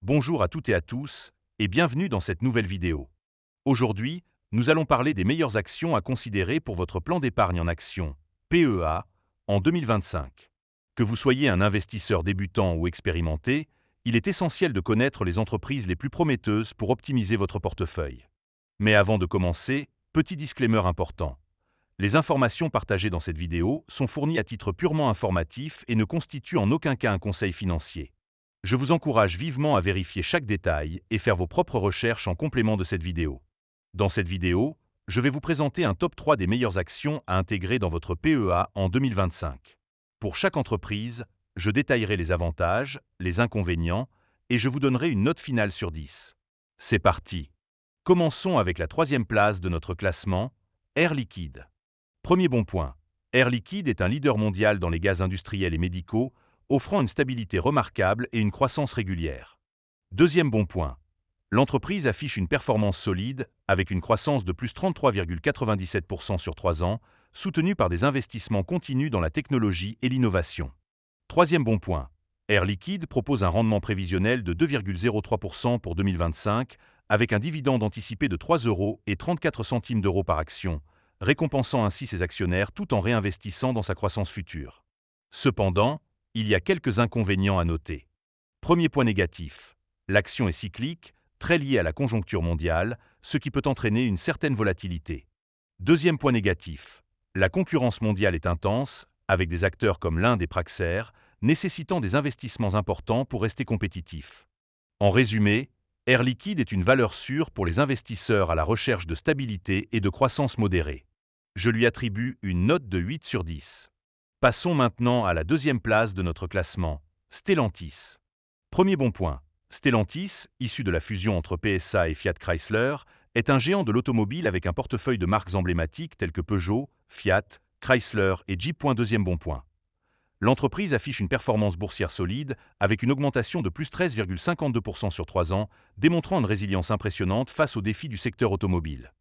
Bonjour à toutes et à tous, et bienvenue dans cette nouvelle vidéo. Aujourd'hui, nous allons parler des meilleures actions à considérer pour votre plan d'épargne en actions, PEA, en 2025. Que vous soyez un investisseur débutant ou expérimenté, il est essentiel de connaître les entreprises les plus prometteuses pour optimiser votre portefeuille. Mais avant de commencer, petit disclaimer important. Les informations partagées dans cette vidéo sont fournies à titre purement informatif et ne constituent en aucun cas un conseil financier. Je vous encourage vivement à vérifier chaque détail et faire vos propres recherches en complément de cette vidéo. Dans cette vidéo, je vais vous présenter un top 3 des meilleures actions à intégrer dans votre PEA en 2025. Pour chaque entreprise, je détaillerai les avantages, les inconvénients et je vous donnerai une note finale sur 10. C'est parti! Commençons avec la troisième place de notre classement, Air Liquide. Premier bon point. Air Liquide est un leader mondial dans les gaz industriels et médicaux, offrant une stabilité remarquable et une croissance régulière. Deuxième bon point. L'entreprise affiche une performance solide, avec une croissance de plus 33,97% sur 3 ans, soutenue par des investissements continus dans la technologie et l'innovation. Troisième bon point. Air Liquide propose un rendement prévisionnel de 2,03% pour 2025, avec un dividende anticipé de 3,34 € par action, récompensant ainsi ses actionnaires tout en réinvestissant dans sa croissance future. Cependant, il y a quelques inconvénients à noter. Premier point négatif. L'action est cyclique, très liée à la conjoncture mondiale, ce qui peut entraîner une certaine volatilité. Deuxième point négatif. La concurrence mondiale est intense, avec des acteurs comme l'Inde et Praxair, nécessitant des investissements importants pour rester compétitifs. En résumé, Air Liquide est une valeur sûre pour les investisseurs à la recherche de stabilité et de croissance modérée. Je lui attribue une note de 8 sur 10. Passons maintenant à la deuxième place de notre classement, Stellantis. Premier bon point. Stellantis, issu de la fusion entre PSA et Fiat Chrysler, est un géant de l'automobile avec un portefeuille de marques emblématiques telles que Peugeot, Fiat, Chrysler et Jeep. Deuxième bon point. L'entreprise affiche une performance boursière solide avec une augmentation de plus 13,52% sur 3 ans, démontrant une résilience impressionnante face aux défis du secteur automobile.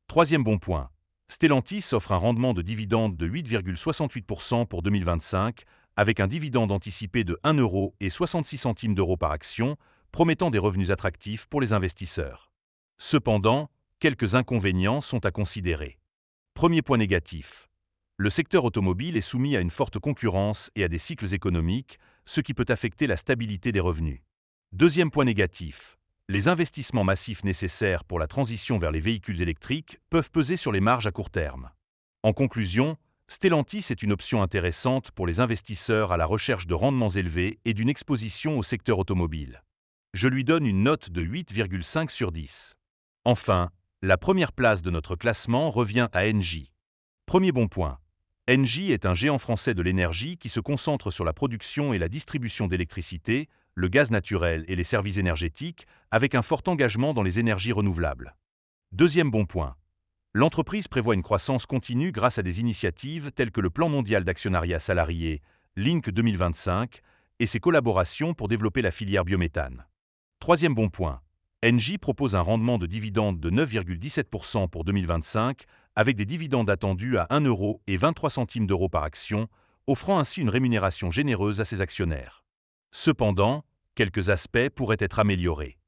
Troisième bon point. Stellantis offre un rendement de dividende de 8,68% pour 2025, avec un dividende anticipé de 1,66 € par action, promettant des revenus attractifs pour les investisseurs. Cependant, quelques inconvénients sont à considérer. Premier point négatif. Le secteur automobile est soumis à une forte concurrence et à des cycles économiques, ce qui peut affecter la stabilité des revenus. Deuxième point négatif. Les investissements massifs nécessaires pour la transition vers les véhicules électriques peuvent peser sur les marges à court terme. En conclusion, Stellantis est une option intéressante pour les investisseurs à la recherche de rendements élevés et d'une exposition au secteur automobile. Je lui donne une note de 8,5 sur 10. Enfin, la première place de notre classement revient à Engie. Premier bon point. Engie est un géant français de l'énergie qui se concentre sur la production et la distribution d'électricité, le gaz naturel et les services énergétiques, avec un fort engagement dans les énergies renouvelables. Deuxième bon point. L'entreprise prévoit une croissance continue grâce à des initiatives telles que le Plan mondial d'actionnariat salarié, Link 2025, et ses collaborations pour développer la filière biométhane. Troisième bon point. Engie propose un rendement de dividende de 9,17% pour 2025, avec des dividendes attendus à 1,23 € par action, offrant ainsi une rémunération généreuse à ses actionnaires. Cependant, quelques aspects pourraient être améliorés.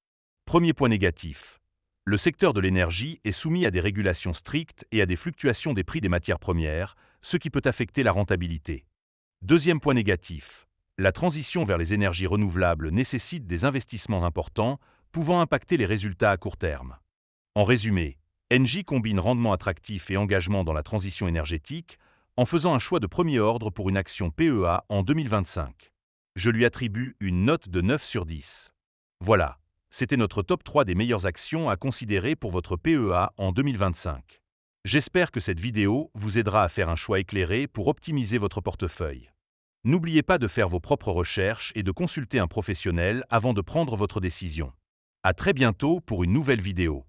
Premier point négatif. Le secteur de l'énergie est soumis à des régulations strictes et à des fluctuations des prix des matières premières, ce qui peut affecter la rentabilité. Deuxième point négatif. La transition vers les énergies renouvelables nécessite des investissements importants, pouvant impacter les résultats à court terme. En résumé, Engie combine rendement attractif et engagement dans la transition énergétique en faisant un choix de premier ordre pour une action PEA en 2025. Je lui attribue une note de 9 sur 10. Voilà, c'était notre top 3 des meilleures actions à considérer pour votre PEA en 2025. J'espère que cette vidéo vous aidera à faire un choix éclairé pour optimiser votre portefeuille. N'oubliez pas de faire vos propres recherches et de consulter un professionnel avant de prendre votre décision. À très bientôt pour une nouvelle vidéo.